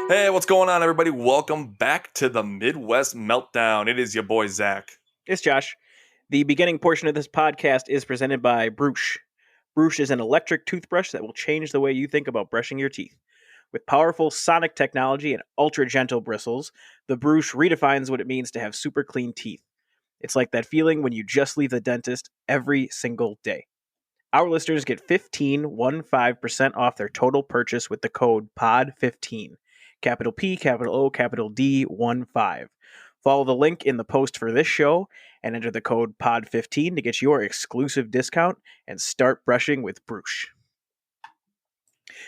Hey, what's going on, everybody? Welcome back to the Midwest Meltdown. It is your boy, Zach. It's Josh. The beginning portion of this podcast is presented by Brush. Brush is an electric toothbrush that will change the way you think about brushing your teeth. With powerful sonic technology and ultra gentle bristles, the Brush redefines what it means to have super clean teeth. It's like that feeling when you just leave the dentist every single day. Our listeners get 15% off their total purchase with the code POD15. Capital P, capital O, capital D, 15. Follow the link in the post for this show and enter the code POD15 to get your exclusive discount and start brushing with Brush.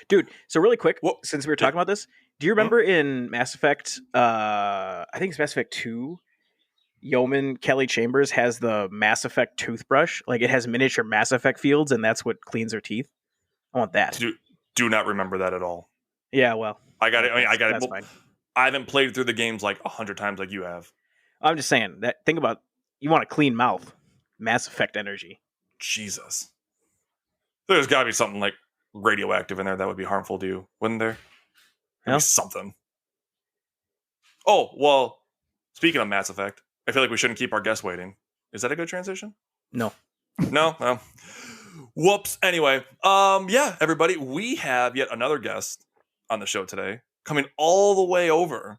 Dude, so really quick, since we were talking about this, do you remember in Mass Effect, I think it's Mass Effect 2, Yeoman Kelly Chambers has the Mass Effect toothbrush? Like, it has miniature Mass Effect fields, and that's what cleans her teeth? I want that. Do not remember that at all. Yeah, well. I got it. That's fine. I haven't played through the games like 100 times like you have. I'm just saying, think about, you want a clean mouth. Mass Effect energy. Jesus. There's got to be something like radioactive in there that would be harmful to you, wouldn't there? Maybe something. Oh, well, speaking of Mass Effect, I feel like we shouldn't keep our guests waiting. Is that a good transition? No. No? Well, whoops. Anyway, yeah, everybody, we have yet another guest on the show today, coming all the way over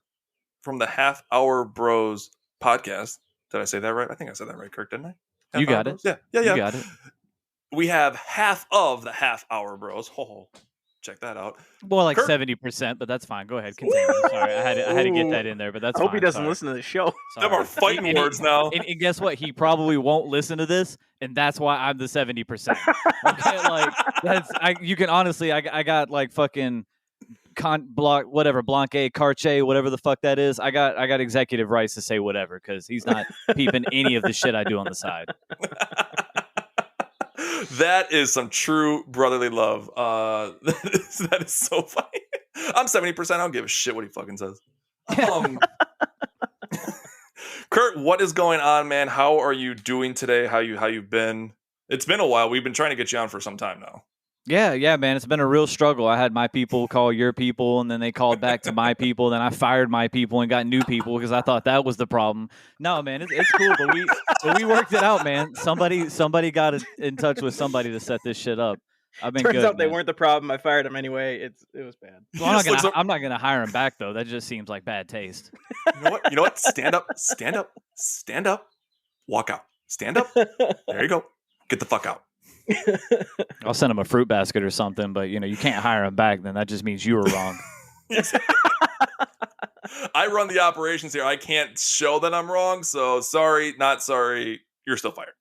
from the Half Hour Bros podcast. Did I say that right? I think I said that right, Curt, didn't I? You got it. Yeah. You got it. We have half of the Half Hour Bros. Oh, check that out. More like Curt? 70%, but that's fine. Go ahead, continue. Sorry, I had to get that in there, but that's fine. I hope he doesn't listen to the show. Them are fighting words now. And guess what? He probably won't listen to this, and that's why I'm the 70%. Okay, like you can honestly, I got like fucking Blanquet, Cartier, whatever the fuck that is. I got executive rights to say whatever because he's not peeping any of the shit I do on the side. That is some true brotherly love. That is so funny. I'm 70%. I don't give a shit what he fucking says. Curt, what is going on, man? How are you doing today? How you've been? It's been a while. We've been trying to get you on for some time now. Yeah, man. It's been a real struggle. I had my people call your people, and then they called back to my people. Then I fired my people and got new people because I thought that was the problem. No, man, it's cool, but we worked it out, man. Somebody got in touch with somebody to set this shit up. I've been Turns good, out they man. weren't the problem. I fired them anyway. It was bad. Well, I'm not gonna hire him back though. That just seems like bad taste. You know what? Stand up. Walk out. Stand up. There you go. Get the fuck out. I'll send him a fruit basket or something, but you can't hire him back. Then that just means you were wrong. I run the operations here. I can't show that I'm wrong. So sorry, not sorry. You're still fired.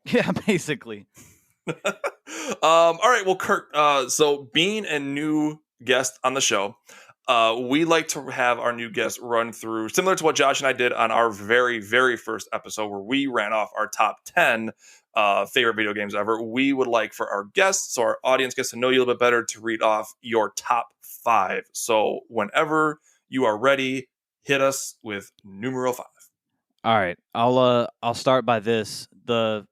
Yeah, basically. All right. Well, Curt, so being a new guest on the show, we like to have our new guests run through, similar to what Josh and I did on our very, very first episode where we ran off our top 10 favorite video games ever. We would like for our guests, so our audience gets to know you a little bit better, to read off your top 5. So whenever you are ready, hit us with numero 5. All right, I'll start by this. The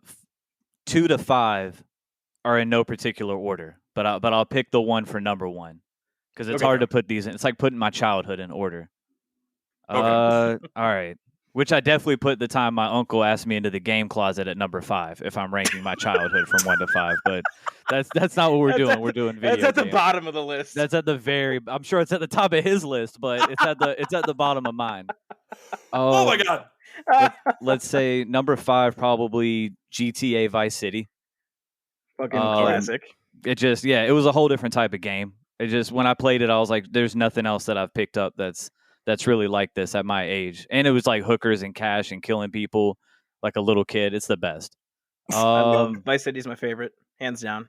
2 to 5 are in no particular order, but I'll pick the one for number 1 because it's hard to put these in. It's like putting my childhood in order. All right. Which I definitely put the time my uncle asked me into the game closet at number 5 if I'm ranking my childhood from 1 to 5. But that's not what we're doing. We're doing video That's at the games. bottom of the list. That's at the I'm sure it's at the top of his list, but it's at the bottom of mine. Oh my god. Let's say number 5 probably GTA Vice City. Fucking classic. It was a whole different type of game. It just, when I played it, I was like, there's nothing else that I've picked up that's really like this at my age. And it was like hookers and cash and killing people like a little kid. It's the best. Vice City's my favorite, hands down.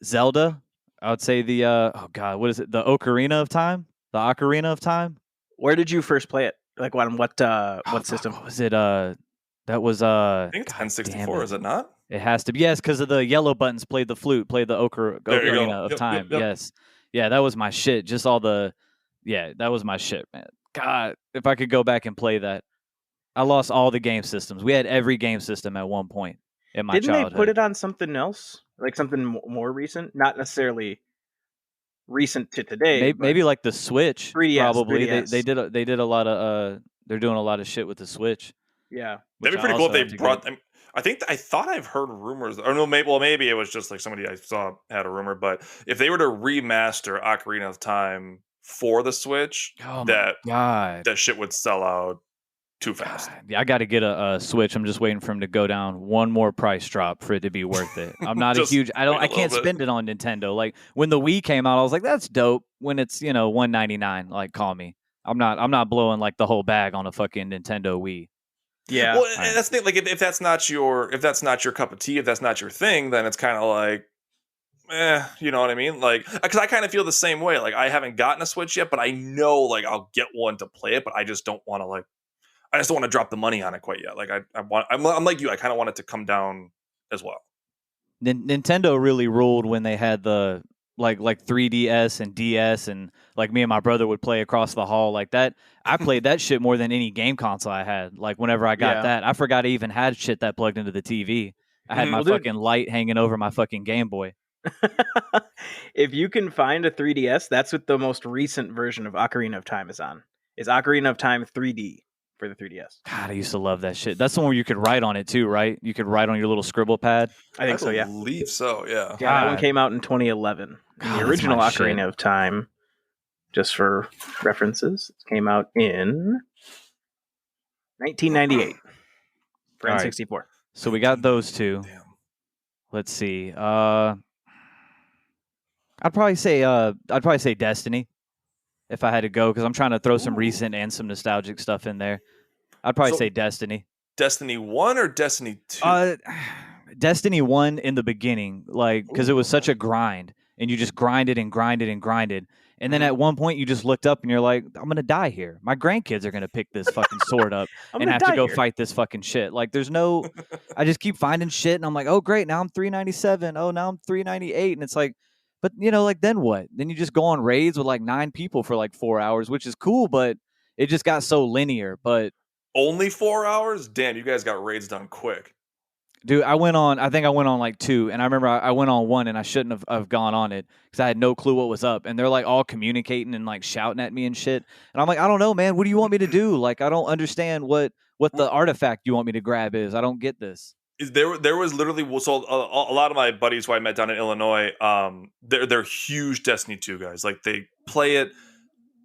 Zelda, I would say the what is it? The Ocarina of Time? The Ocarina of Time? Where did you first play it? Like on what system? What was it? That was I think it's N64, is it not? It has to be, yes, because of the yellow buttons. Played the flute, played the Ocarina of Time. Yep. Yes. Yeah, that was my shit. Just all the that was my shit, man. God, if I could go back and play that. I lost all the game systems. We had every game system at one point in my childhood. Didn't they put it on something else? Like something more recent? Not necessarily recent to today. Maybe like the Switch. 3DS, probably 3DS. they did a lot of they're doing a lot of shit with the Switch. Yeah, that'd be pretty cool if they brought them. I thought I've heard rumors, or no, maybe it was just like somebody I saw had a rumor. But if they were to remaster Ocarina of Time for the Switch, God, that shit would sell out too fast. God. Yeah, I got to get a Switch. I'm just waiting for him to go down one more price drop for it to be worth it. I'm not a huge. I can't spend it on Nintendo. Like when the Wii came out, I was like, that's dope. When it's $199, like call me. I'm not blowing like the whole bag on a fucking Nintendo Wii. Yeah. Well, and that's the thing. Like if that's not your cup of tea, if that's not your thing, then it's kind of like, you know what I mean? Like, because I kind of feel the same way. Like I haven't gotten a Switch yet, but I know like I'll get one to play it, but I just don't want to I just don't want to drop the money on it quite yet. Like I'm like you. I kind of want it to come down as well. Nintendo really ruled when they had the like 3DS and DS, and like me and my brother would play across the hall like that. I played that shit more than any game console I had. Like whenever I got that, I forgot I even had shit that plugged into the TV. I had my fucking light hanging over my fucking Game Boy. If you can find a 3DS, that's what the most recent version of Ocarina of Time is on. Is Ocarina of Time 3D for the 3DS. God, I used to love that shit. That's the one where you could write on it too, right? You could write on your little scribble pad. I think so, yeah. I believe so, yeah. Yeah, that one came out in 2011. God, the original Ocarina of Time, just for references, came out in 1998 for N64. So we got those two. Damn. Let's see. I'd probably say Destiny if I had to go, because I'm trying to throw some recent and some nostalgic stuff in there. I'd probably say Destiny. Destiny 1 or Destiny 2? Destiny 1 in the beginning, like, because it was such a grind, and you just grinded and grinded and grinded. And then at one point, you just looked up and you're like, I'm going to die here. My grandkids are going to pick this fucking sword up and have to go fight this fucking shit. Like, there's no, I just keep finding shit, and I'm like, oh, great, now I'm 397. Oh, now I'm 398. And it's like, but, like, then what? Then you just go on raids with, like, 9 people for, like, 4 hours, which is cool, but it just got so linear. But only 4 hours? Damn, you guys got raids done quick. Dude, I think I went on like 2, and I remember I went on 1, and I shouldn't have gone on it because I had no clue what was up, and they're like all communicating and like shouting at me and shit, and I'm like, I don't know, man, what do you want me to do? Like, I don't understand what the artifact you want me to grab is. I don't get this. There was literally, so a lot of my buddies who I met down in Illinois, they're huge Destiny 2 guys. Like they play it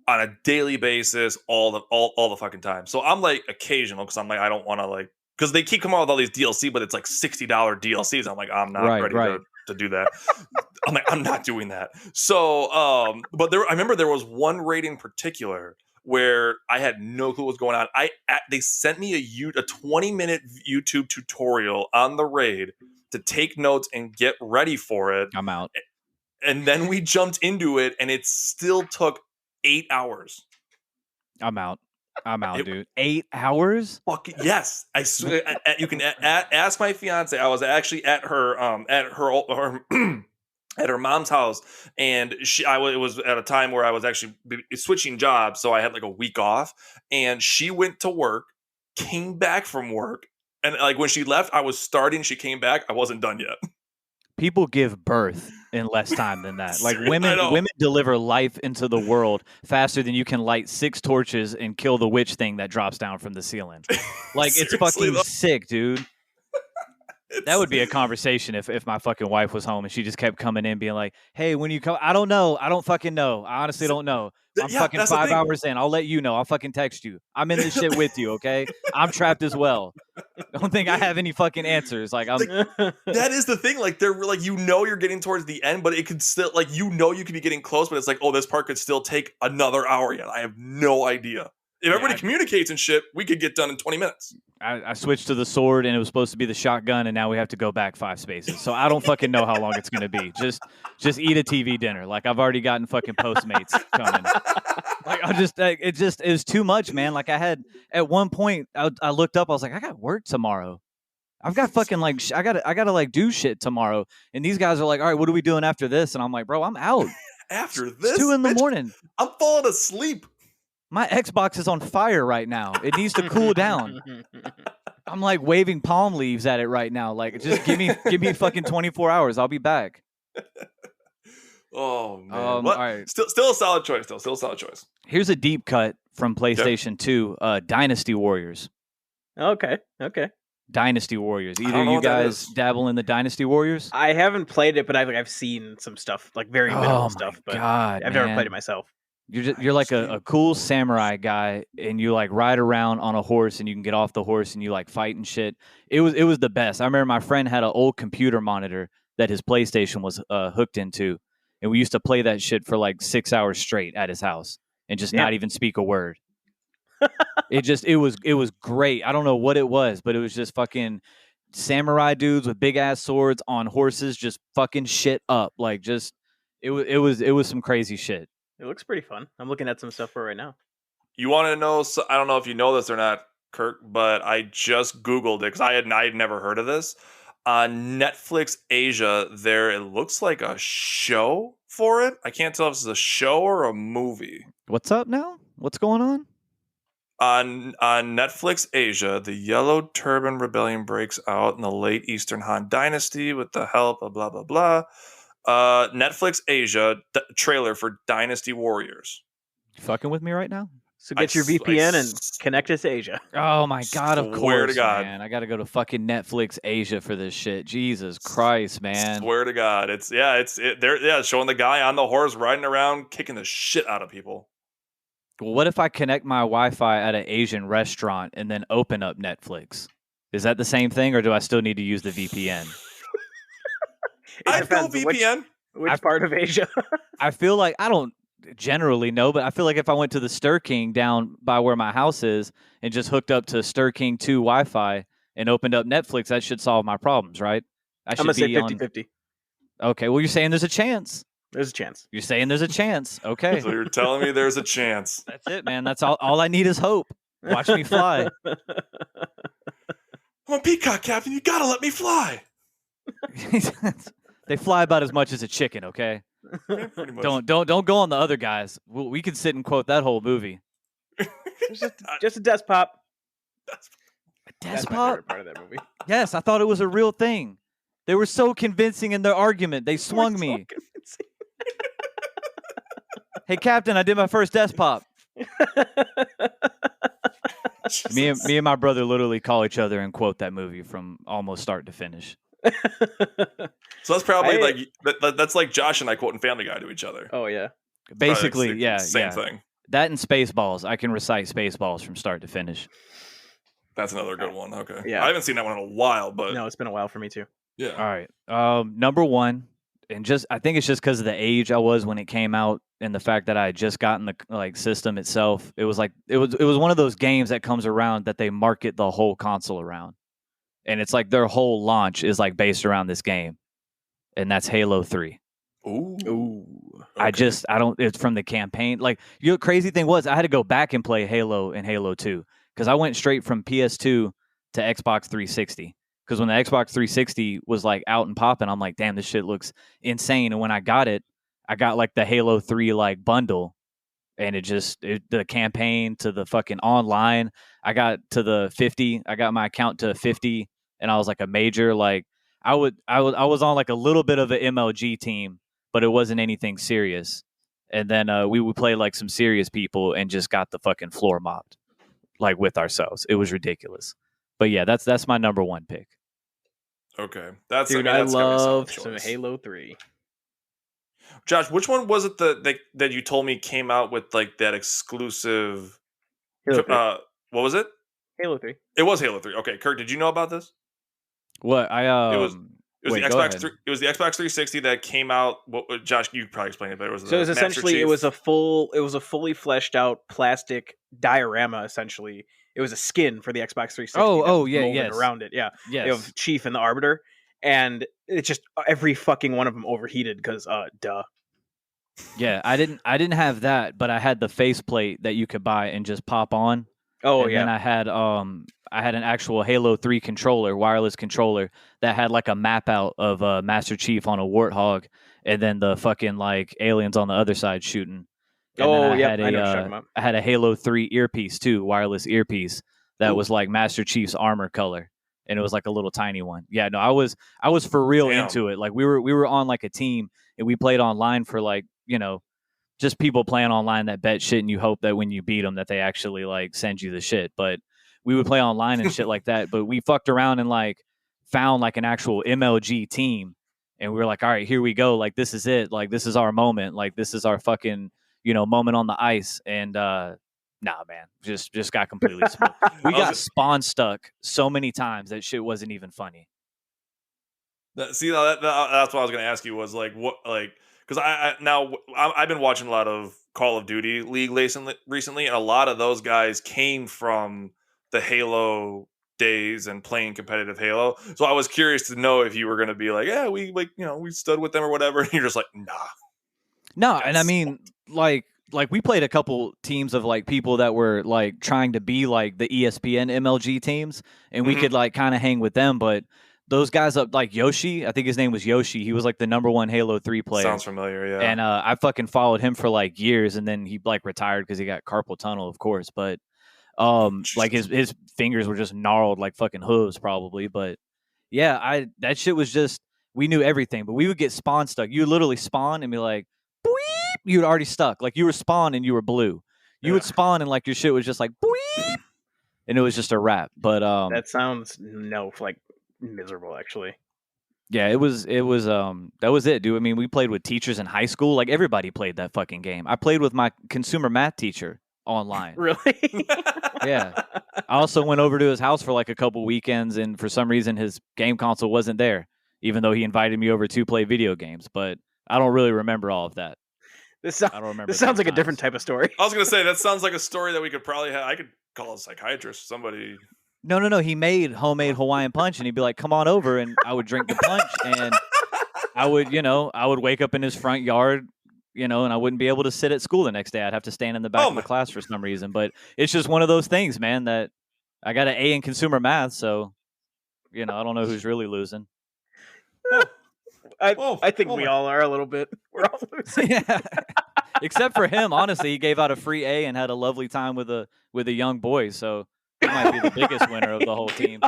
on a daily basis all the fucking time. So I'm like occasional because I'm like, I don't want to like. Because they keep coming out with all these DLC, but it's like $60 DLCs. I'm like, I'm not ready to do that. I'm like, I'm not doing that. So, but I remember there was one raid in particular where I had no clue what was going on. They sent me a 20-minute YouTube tutorial on the raid to take notes and get ready for it. I'm out. And then we jumped into it, and it still took 8 hours. I'm out, dude. 8 hours? Fuck yes! I swear. You can ask my fiance. I was actually at her at her mom's house, and it was at a time where I was actually switching jobs, so I had like a week off. And she went to work, came back from work, and like when she left, I was starting. She came back. I wasn't done yet. People give birth in less time than that. Like women deliver life into the world faster than you can light 6 torches and kill the witch thing that drops down from the ceiling. Like it's fucking sick, dude. That would be a conversation if my fucking wife was home and she just kept coming in being like, hey, when you come, I don't know. I don't fucking know. I honestly don't know. I'm fucking 5 hours in. I'll let you know. I'll fucking text you. I'm in this shit with you, okay? I'm trapped as well. Don't think I have any fucking answers. Like I'm. That is the thing. Like they're like, you're getting towards the end, but it could still like you could be getting close, but it's like, oh, this part could still take another hour yet. I have no idea. If everybody communicates and shit, we could get done in 20 minutes. I switched to the sword, and it was supposed to be the shotgun, and now we have to go back 5 spaces. So I don't fucking know how long it's going to be. Just eat a TV dinner. Like, I've already gotten fucking Postmates coming. Like, it was too much, man. Like, I had, at one point, I looked up, I was like, I got work tomorrow. I've got fucking, like, I gotta, like, do shit tomorrow. And these guys are like, all right, what are we doing after this? And I'm like, bro, I'm out. After this? It's 2 a.m. I'm falling asleep. My Xbox is on fire right now. It needs to cool down. I'm like waving palm leaves at it right now. Like, just give me fucking 24 hours. I'll be back. Oh man, All what? right. Still a solid choice. Still a solid choice. Here's a deep cut from PlayStation 2. Dynasty Warriors. Okay. Dynasty Warriors. I Either don't know you what that guys is. dabble in the Dynasty Warriors? I haven't played it, but I've seen some stuff, like very minimal Oh stuff. my But god, I've never played man. it myself. You're like a cool samurai guy, and you like ride around on a horse, and you can get off the horse, and you like fight and shit. It was the best. I remember my friend had an old computer monitor that his PlayStation was hooked into, and we used to play that shit for like 6 hours straight at his house, and just not even speak a word. It was great. I don't know what it was, but it was just fucking samurai dudes with big ass swords on horses, just fucking shit up. Like just it was some crazy shit. It looks pretty fun. I'm looking at some stuff for it right now. You want to know? So, I don't know if you know this or not, Kirk, but I just Googled it because I had never heard of this. On Netflix Asia, it looks like a show for it. I can't tell if it's a show or a movie. What's up now? What's going on? On Netflix Asia, the Yellow Turban Rebellion breaks out in the late Eastern Han Dynasty with the help of blah blah blah. Netflix Asia trailer for Dynasty Warriors. You fucking with me right now? So get your VPN and connect it to Asia. Oh my god, of Swear to course, God. man. I gotta go to fucking Netflix Asia for this shit. Jesus Christ, man. Swear to God, they're showing the guy on the horse riding around, kicking the shit out of people. Well, what if I connect my Wi-Fi at an Asian restaurant and then open up Netflix? Is that the same thing, or do I still need to use the VPN? I'd go VPN. Which part of Asia? I feel like I don't generally know, but I feel like if I went to the Stir King down by where my house is and just hooked up to Stir King 2 Wi-Fi and opened up Netflix, that should solve my problems, right? I'm going to say 50-50. Okay, well, you're saying there's a chance. There's a chance. You're saying there's a chance. Okay. So you're telling me there's a chance. That's it, man. That's all I need is hope. Watch me fly. I'm a peacock, Captain. You gotta let me fly. They fly about as much as a chicken, okay? Yeah, pretty much. Don't go on the other guys. We could sit and quote that whole movie. Just a desk pop. A That's desk my pop? favorite part of that movie. Yes, I thought it was a real thing. They were so convincing in their argument. They swung me. Hey, Captain, I did my first desk pop. Me and my brother literally call each other and quote that movie from almost start to finish. So that's probably that's like Josh and I quoting Family Guy to each other. Oh yeah. Basically, same thing. That and Spaceballs. I can recite Spaceballs from start to finish. That's another good one. Okay. Yeah. I haven't seen that one in a while, but No, it's been a while for me too. yeah. All right. Number one, and I think it's just because of the age I was when it came out, and the fact that I had just gotten the system itself. It was one of those games that comes around that they market the whole console around, and it's like their whole launch is like based around this game, and that's Halo 3. Ooh. Okay. It's from the campaign. Like, crazy thing was I had to go back and play Halo and Halo 2 because I went straight from PS2 to Xbox 360. Because when the Xbox 360 was like out and popping, I'm like, damn, this shit looks insane. And when I got it, I got like the Halo 3 like bundle, and the campaign to the fucking online. I got to the 50. I got my account to 50, and I was like a major. Like I was on like a little bit of an MLG team, but it wasn't anything serious. And then we would play like some serious people and just got the fucking floor mopped, like with ourselves. It was ridiculous. But yeah, that's my number one pick. Okay, that's Dude, that's I gotta be love solid some choice. Halo 3. Josh, which one was it that you told me came out with like that exclusive? Halo 3. What was it? Halo 3. It was Halo 3. Okay, Curt, did you know about this? What It was wait, the go Xbox. ahead. It was the Xbox 360 that came out. Josh, you probably explained it better. So it was essentially it was a fully fleshed out plastic diorama. Essentially, it was a skin for the Xbox 360. Yes. Around it, yeah. Yes. Of Chief and the Arbiter, and it's just every fucking one of them overheated because duh. Yeah, I didn't have that, but I had the faceplate that you could buy and just pop on. Oh and yeah. then I had an actual Halo 3 controller, wireless controller that had like a map out of Master Chief on a warthog, and then the fucking like aliens on the other side shooting. And then I know what you're talking about. I had a Halo 3 earpiece too, wireless earpiece that was like Master Chief's armor color. and it was like a little tiny one. Yeah, no, I was for real into it. Like we were on like a team, and we played online for like, just people playing online that bet shit, and you hope that when you beat them that they actually like send you the shit. But we would play online and shit like that. But we fucked around and like found like an actual MLG team, and we were like, all right, here we go. Like this is it. Like this is our moment. Like this is our fucking moment on the ice. And nah, man, just got completely smoked. We got spawn stuck so many times that shit wasn't even funny. That's what I was going to ask you was like what like. Because I've been watching a lot of Call of Duty League recently, and a lot of those guys came from the Halo days and playing competitive Halo. So I was curious to know if you were going to be like, yeah, we we stood with them or whatever. And you're just like, nah. No, and I mean, like we played a couple teams of like people that were like trying to be like the ESPN MLG teams, and we could like kind of hang with them, but. Those guys up like Yoshi, I think his name was Yoshi. He was like the #1 Halo 3 player. Sounds familiar, yeah. And I fucking followed him for like years, and then he like retired because he got carpal tunnel, of course. But like his fingers were just gnarled like fucking hooves, probably. But yeah, that shit was just we knew everything. But we would get spawn stuck. You would literally spawn and be like, boop, you were already stuck. Like you were spawned and you were blue. You would spawn and like your shit was just like boop, and it was just a wrap. But that sounds like miserable, actually. Yeah, it was that was it, dude. I mean, we played with teachers in high school. Like everybody played that fucking game. I played with my consumer math teacher online. Really? Yeah. I also went over to his house for like a couple weekends, and for some reason his game console wasn't there, even though he invited me over to play video games. But I don't really remember all of that. I don't remember. This sounds like a different type of story. I was gonna say that sounds like a story that we could probably have. I could call a psychiatrist, somebody. No. He made homemade Hawaiian punch, and he'd be like, "Come on over," and I would drink the punch, and I would wake up in his front yard, and I wouldn't be able to sit at school the next day. I'd have to stand in the back of the class for some reason. But it's just one of those things, man. That I got an A in consumer math, so I don't know who's really losing. I think we all are a little bit. We're all losing. Yeah. Except for him, honestly, he gave out a free A and had a lovely time with a young boy. So. He might be the biggest winner of the whole team.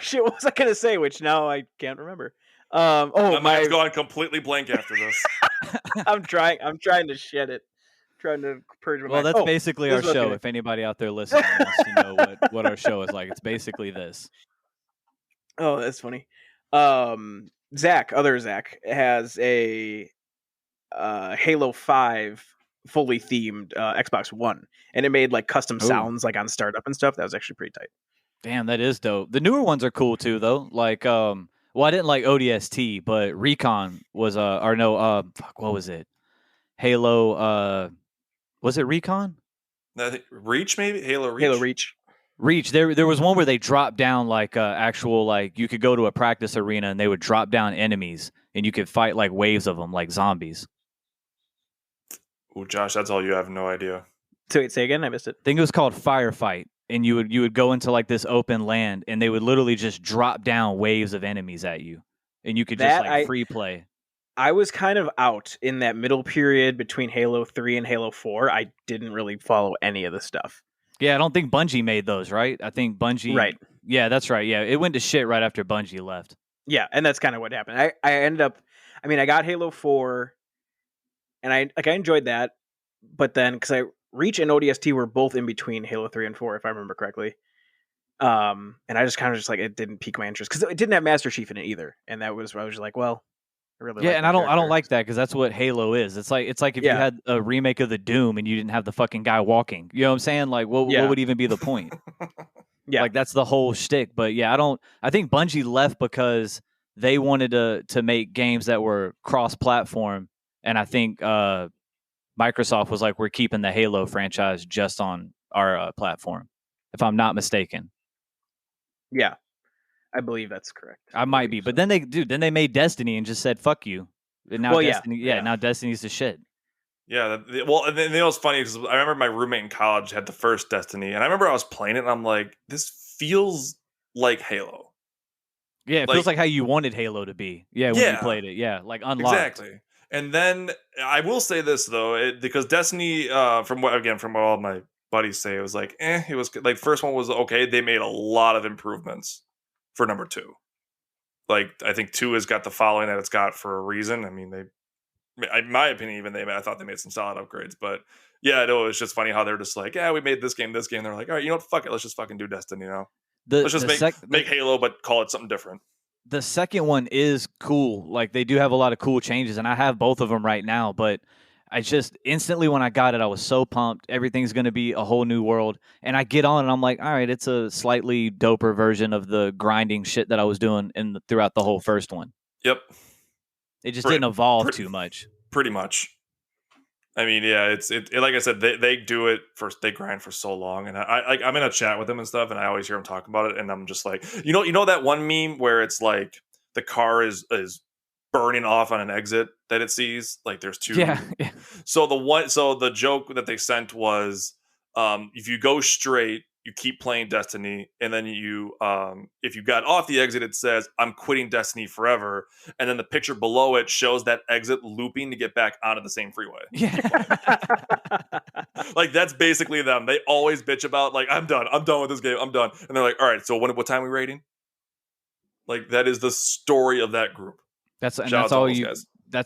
Shit, what was I gonna say? Which now I can't remember. My mind's gone completely blank after this. I'm trying to shed it. Trying to purge my mind. Well, that's basically our show. If anybody out there listening wants to know what our show is like, it's basically this. Oh, that's funny. Other Zach has a Halo 5 fully themed Xbox One, and it made like custom sounds like on startup and stuff. That was actually pretty tight. Damn, that is dope. The newer ones are cool too, though. Like, well, I didn't like ODST, but Recon was what was it? Halo, was it Recon? I think Reach, maybe Halo Reach. Halo Reach. Reach. There was one where they dropped down like actual like you could go to a practice arena and they would drop down enemies and you could fight like waves of them like zombies. Oh, Josh, that's all you have. No idea. Say again. I missed it. I think it was called Firefight, and you would go into like this open land, and they would literally just drop down waves of enemies at you, and you could just like free play. I was kind of out in that middle period between Halo 3 and Halo 4. I didn't really follow any of the stuff. Yeah, I don't think Bungie made those, right? I think Bungie. Right. Yeah, that's right. Yeah, it went to shit right after Bungie left. Yeah, and that's kind of what happened. I ended up. I mean, I got Halo 4. And I enjoyed that, but then because Reach and ODST were both in between Halo 3 and 4, if I remember correctly. And I just kind of like it didn't pique my interest because it didn't have Master Chief in it either, and that was I was just like, well, I really like and I don't like that because that's what Halo is. It's like if you had a remake of the Doom and you didn't have the fucking guy walking. You know what I'm saying? Like, what would even be the point? Yeah, like that's the whole shtick. But yeah, I think Bungie left because they wanted to make games that were cross-platform. And I think Microsoft was like, we're keeping the Halo franchise just on our platform, if I'm not mistaken. Yeah, I believe that's correct. I might be. But then they made Destiny and just said, fuck you. And now now Destiny's the shit. Yeah. Well, and then it was funny because I remember my roommate in college had the first Destiny. And I remember I was playing it and I'm like, this feels like Halo. Yeah, it feels like how you wanted Halo to be. Yeah, when you played it. Yeah, like unlocked. Exactly. And then I will say this though, because Destiny, from what all my buddies say, it was like, it was like first one was okay. They made a lot of improvements for number 2. Like I think 2 has got the following that it's got for a reason. I mean, in my opinion, even I thought they made some solid upgrades. But yeah, no, it's just funny how they're just like, we made this game. They're like, all right, you know what, fuck it, let's just fucking do Destiny now. Let's just make Halo, but call it something different. The second one is cool. Like they do have a lot of cool changes, and I have both of them right now. But I just instantly when I got it, I was so pumped. Everything's going to be a whole new world, and I get on and I'm like, all right, it's a slightly doper version of the grinding shit that I was doing throughout the whole first one. Yep. It just didn't evolve too much. Pretty much. I mean, yeah, it like I said, they do it they grind for so long, and I'm in a chat with them and stuff, and I always hear them talking about it, and I'm just like, you know that one meme where it's like the car is burning off on an exit that it sees, like there's 2. Yeah. So the joke that they sent was, if you go straight, you keep playing Destiny, and then you if you got off the exit, it says I'm quitting Destiny forever, and then the picture below it shows that exit looping to get back onto the same freeway. Yeah. Like that's basically them. They always bitch about like I'm done with this game, I'm done, and they're like, all right, so what time are we rating? Like that is the story of that group. That's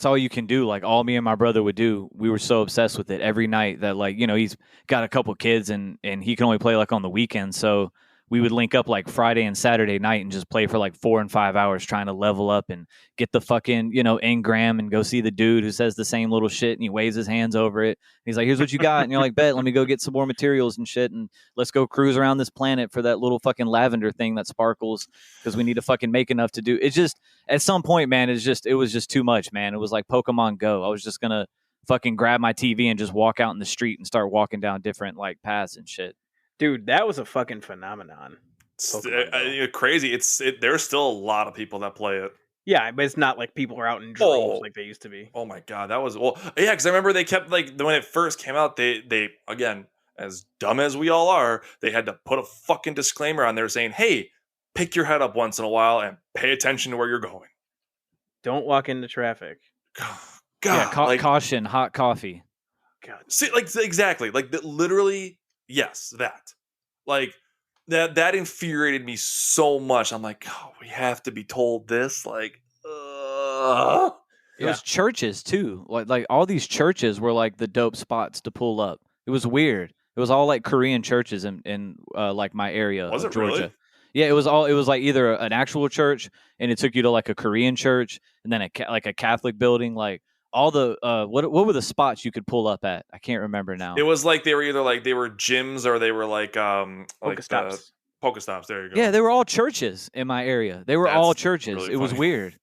all you can do. Like all me and my brother would do. We were so obsessed with it every night that like, he's got a couple kids and he can only play like on the weekends. So we would link up like Friday and Saturday night and just play for like 4 and 5 hours trying to level up and get the fucking, engram and go see the dude who says the same little shit and he waves his hands over it. He's like, here's what you got. And you're like, bet, let me go get some more materials and shit. And let's go cruise around this planet for that little fucking lavender thing that sparkles because we need to fucking make enough to do. It's just, at some point, man, it was just too much, man. It was like Pokemon Go. I was just going to fucking grab my TV and just walk out in the street and start walking down different like paths and shit. Dude, that was a fucking phenomenon. Crazy. There's still a lot of people that play it. Yeah, but it's not like people are out in droves like they used to be. Oh my god, that was yeah. Because I remember they kept like when it first came out, they again, as dumb as we all are, they had to put a fucking disclaimer on there saying, "Hey, pick your head up once in a while and pay attention to where you're going. Don't walk into traffic." God, caution, hot coffee. God, see, like exactly, like literally. Yes, that. Like that infuriated me so much. I'm like, we have to be told this. Like, it was churches too. Like all these churches were like the dope spots to pull up. It was weird. It was all like Korean churches in like my area of Georgia. Really? Yeah, it was like either an actual church and it took you to like a Korean church and then like a Catholic building. Like all the what were the spots you could pull up at? I can't remember now. It was like they were either like they were gyms or they were like Pokestops. Pokestops. There you go. Yeah, they were all churches in my area. They were all churches. Really it was weird.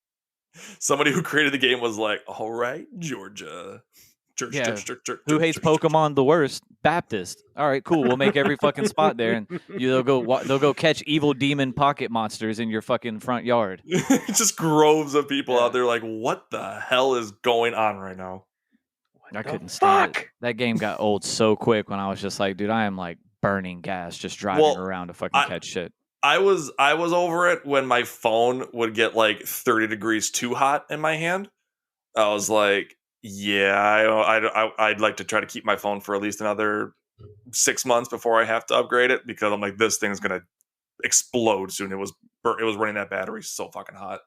Somebody who created the game was like, "All right, Georgia, church. Who hates Pokemon the worst? Baptist. All right, cool. We'll make every fucking spot there, and they'll go catch evil demon pocket monsters in your fucking front yard. Just groves of people out there like, what the hell is going on right now? I couldn't stand it. That game got old so quick when I was just like, dude, I am like burning gas just driving around to fucking catch shit. I was over it when my phone would get like 30 degrees too hot in my hand. I was like, yeah, I'd like to try to keep my phone for at least another 6 months before I have to upgrade it because I'm like, this thing's gonna explode soon. It was running that battery so fucking hot.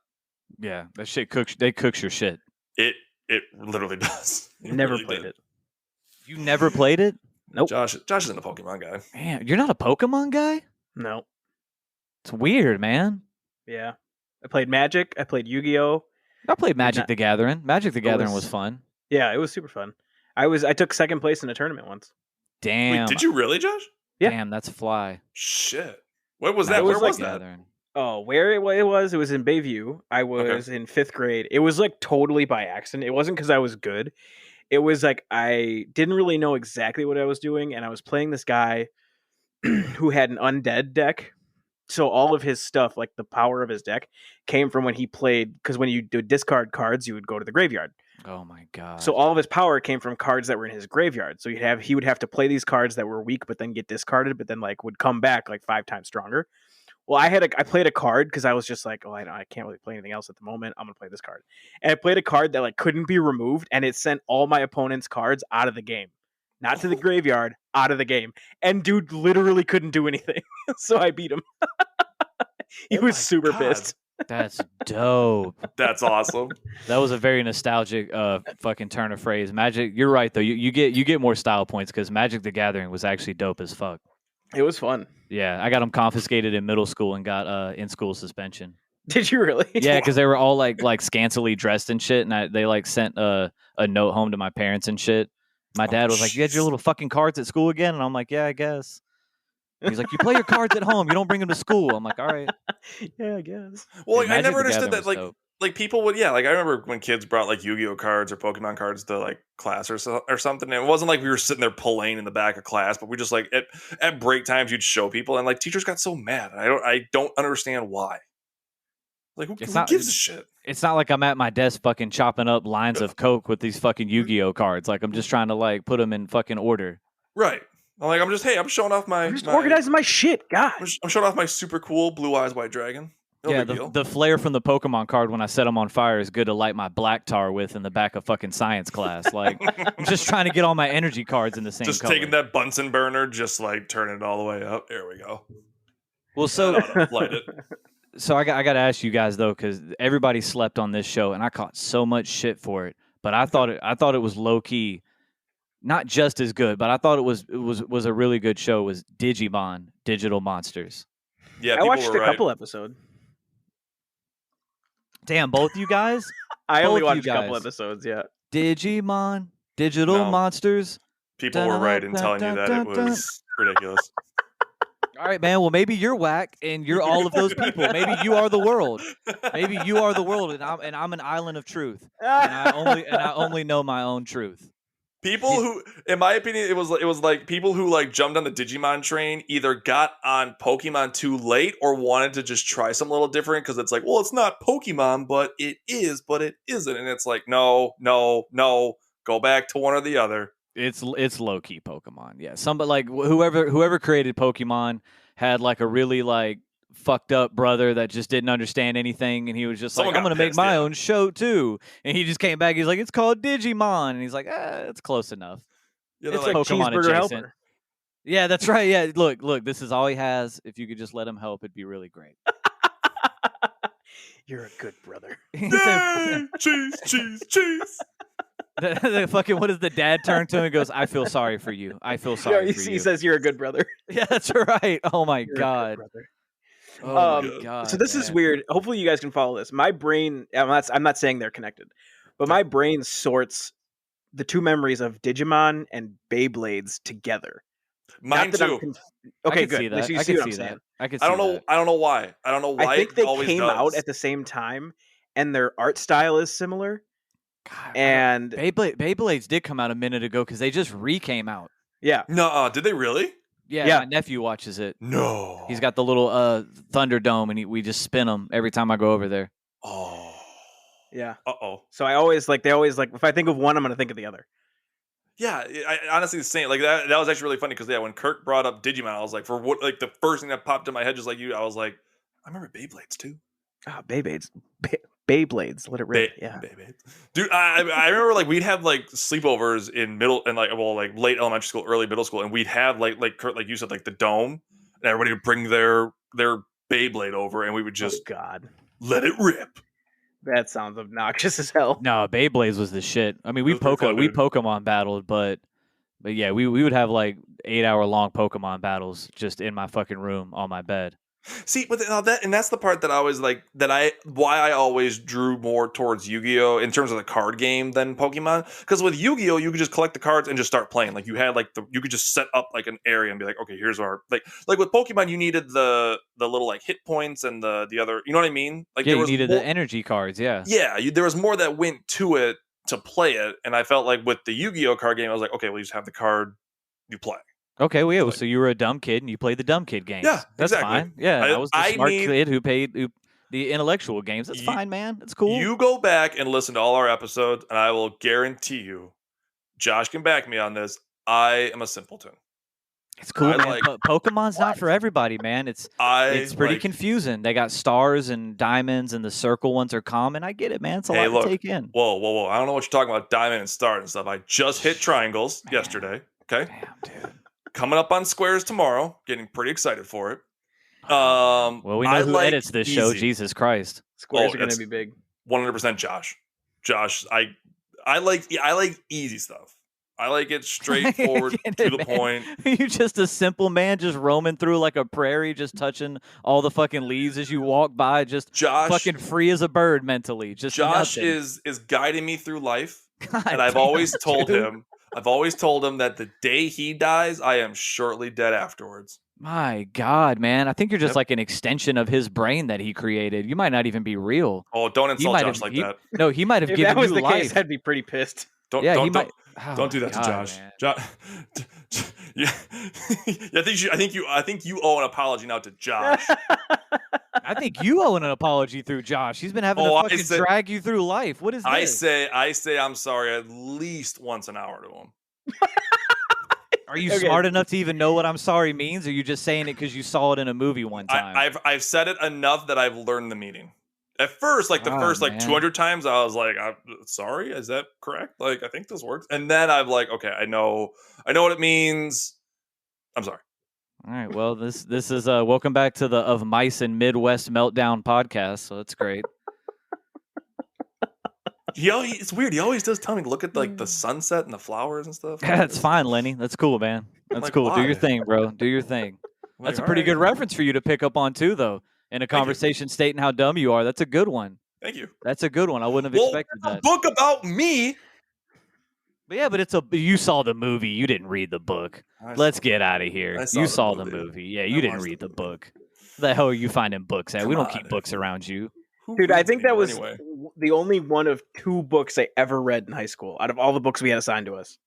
Yeah, that shit cooks. They cooks your shit. It literally does. Never played it. You never played it? Nope. Josh isn't a Pokemon guy. Man, you're not a Pokemon guy? No. It's weird, man. Yeah. I played Magic. I played Yu-Gi-Oh! I played Magic the Gathering. Magic the Gathering was fun. Yeah, it was super fun. I took second place in a tournament once. Damn. Wait, did you really, Josh? Yeah. Damn, that's fly. Shit. What was that? Where was that? Oh, where it was in Bayview. I was in 5th grade. It was like totally by accident. It wasn't because I was good. It was like I didn't really know exactly what I was doing, and I was playing this guy who had an undead deck. So all of his stuff, like the power of his deck, came from when he played, because when you do discard cards, you would go to the graveyard. Oh my god. So all of his power came from cards that were in his graveyard. So he would have to play these cards that were weak but then get discarded, but then like would come back like 5 times stronger. Well, I played a card because I was just like, oh, I can't really play anything else at the moment. I'm gonna play this card, and I played a card that like couldn't be removed, and it sent all my opponent's cards out of the game, not to the graveyard, out of the game. And dude literally couldn't do anything, so I beat him. He was super pissed. That's dope. That's awesome. That was a very nostalgic fucking turn of phrase. Magic, you're right though. You get more style points because Magic the Gathering was actually dope as fuck. It was fun. Yeah, I got them confiscated in middle school and got in school suspension. Did you really? Yeah, because they were all like scantily dressed and shit, and they like sent a note home to my parents and shit. My dad was like, "You had your little fucking cards at school again," and I'm like, "Yeah, I guess." He's like, "You play your cards at home. You don't bring them to school." I'm like, "All right." Yeah, I guess. Well, Dude, I Magic never the understood Gathering that. was Like, dope. like people would, yeah. Like I remember when kids brought like Yu-Gi-Oh cards or Pokemon cards to like class or something. And it wasn't like we were sitting there pulling in the back of class, but we just like at break times you'd show people, and like teachers got so mad. I don't understand why. Like who gives a shit? It's not like I'm at my desk fucking chopping up lines of Coke with these fucking Yu-Gi-Oh cards. Like I'm just trying to like put them in fucking order. Right. I'm showing off my. I'm just organizing my shit, God. I'm showing off my super cool Blue Eyes White Dragon. No yeah, big deal. the flare from the Pokemon card when I set them on fire is good to light my black tar with in the back of fucking science class. Like I'm just trying to get all my energy cards in the same just color. taking that Bunsen burner, just like turning it all the way up. There we go. Well, so light it. So I got to ask you guys though, because everybody slept on this show, and I caught so much shit for it. But I thought it was low key, not just as good, but I thought it was a really good show. Was Digimon Digital Monsters? Yeah, I watched a couple episodes. Damn, both you guys. I only Both you watched a couple guys. episodes. Yeah. Digimon Digital Monsters. People were right in telling you that it was ridiculous. All right, man. Well, maybe you're whack, and you're all of those people. Maybe you are the world. Maybe you are the world, and I'm an island of truth, and I only know my own truth. People who, in my opinion, it was like people who like jumped on the Digimon train either got on Pokemon too late or wanted to just try something a little different because it's like, well, it's not Pokemon, but it is, but it isn't, and it's like, no, go back to one or the other. It's low key Pokemon. Yeah, somebody like whoever created Pokemon had like a really like fucked up brother that just didn't understand anything, and he was just like, I'm gonna make my own show too, and he just came back. He's like, it's called Digimon, and he's like, it's close enough. Yeah, it's like Pokemon Cheeseburger adjacent. Helper. Yeah, that's right. Yeah, look, this is all he has. If you could just let him help, it'd be really great. You're a good brother. Yay! Cheese. The fucking, what does the dad turn to him and goes, I feel sorry for you. I feel sorry for you. He says you're a good brother. Yeah, that's right. Oh my God. Oh my God. So this is weird. Hopefully you guys can follow this. My brain, I'm not saying they're connected, but my brain sorts the two memories of Digimon and Beyblades together. Mine too. Okay, good. You see what I'm saying? I don't know why. I think they came out at the same time, and their art style is similar. God, and Beyblades did come out a minute ago because they just came out. Yeah. No, did they really? Yeah, my nephew watches it. No. He's got the little Thunderdome, and we just spin them every time I go over there. Oh. Yeah. Uh-oh. So they always if I think of one, I'm going to think of the other. Yeah, I honestly the same. Like that was actually really funny because when Curt brought up Digimon, I was like, the first thing that popped in my head, just like you, I was like, I remember Beyblades too. Ah, Beyblades, let it rip. Yeah, Beyblades. Dude, I remember like we'd have like sleepovers in middle and like late elementary school, early middle school, and we'd have like Curt, like you said, like the dome, and everybody would bring their Beyblade over, and we would just let it rip. That sounds obnoxious as hell. No, Beyblades was the shit. I mean, we Pokemon battled, but yeah, we would have like 8-hour long Pokemon battles just in my fucking room on my bed. See, but that's the part that I always like. Why I always drew more towards Yu-Gi-Oh in terms of the card game than Pokemon. Because with Yu-Gi-Oh, you could just collect the cards and just start playing. Like you had you could just set up like an area and be like, okay, here's our like with Pokemon, you needed the little like hit points and the other. You know what I mean? Like you needed the energy cards. Yeah. Yeah, there was more that went to it to play it, and I felt like with the Yu-Gi-Oh card game, I was like, okay, well, you just have the card, you play. Okay, well, yeah, so you were a dumb kid and you played the dumb kid games. Yeah, that's exactly. Fine. Yeah, I was the smart kid who played the intellectual games. That's fine, man. That's cool. You go back and listen to all our episodes, and I will guarantee you, Josh can back me on this. I am a simpleton. It's cool, I man. like- But Pokemon's not for everybody, man. It's pretty like, confusing. They got stars and diamonds, and the circle ones are common. I get it, man. It's a lot to take in. Whoa. I don't know what you're talking about, diamond and star and stuff. I just hit triangles yesterday. Okay. Damn, dude. Coming up on squares tomorrow. Getting pretty excited for it. Well, we know I who like edits this show. easy. Jesus Christ. Squares are going to be big. 100% Josh. I like easy stuff. I like it straightforward to the point. You just a simple man just roaming through like a prairie, just touching all the fucking leaves as you walk by, just fucking free as a bird mentally. Just Josh nothing. is guiding me through life. God and I've damn, always told dude. him that the day he dies, I am shortly dead afterwards. My God, man. I think you're just like an extension of his brain that he created. You might not even be real. Oh, don't insult Josh like that. No, he might have If given that was you the life. case, I'd be pretty pissed. Don't do that to Josh. Yeah, I think you owe an apology now to Josh. I think you owe an apology through Josh. He's been having to fucking drag you through life. What is this? I say I'm sorry at least once an hour to him. Are you smart enough to even know what I'm sorry means? Or are you just saying it because you saw it in a movie one time? I've said it enough that I've learned the meaning. At first, like the first 200 times, I was like, I'm sorry, is that correct? Like, I think this works. And then I'm like, okay, I know what it means. I'm sorry. All right. Well, this is welcome back to the Of Mice and Midwest Meltdown podcast. So that's great. It's weird. He always does tell me to look at like the sunset and the flowers and stuff. Yeah, that's fine, Lenny. That's cool, man. That's like, cool. why? Do your thing, bro. Do your thing. That's a pretty good reference for you to pick up on too, though. In a conversation stating how dumb you are. That's a good one. Thank you. That's a good one. I wouldn't have expected that. A book about me. But yeah, but you saw the movie. You didn't read the book. Let's get out of here. You saw the movie. Yeah, you didn't read the book. What the hell are you finding books at? We don't keep books around you. Dude, I think that was the only one of 2 books I ever read in high school out of all the books we had assigned to us.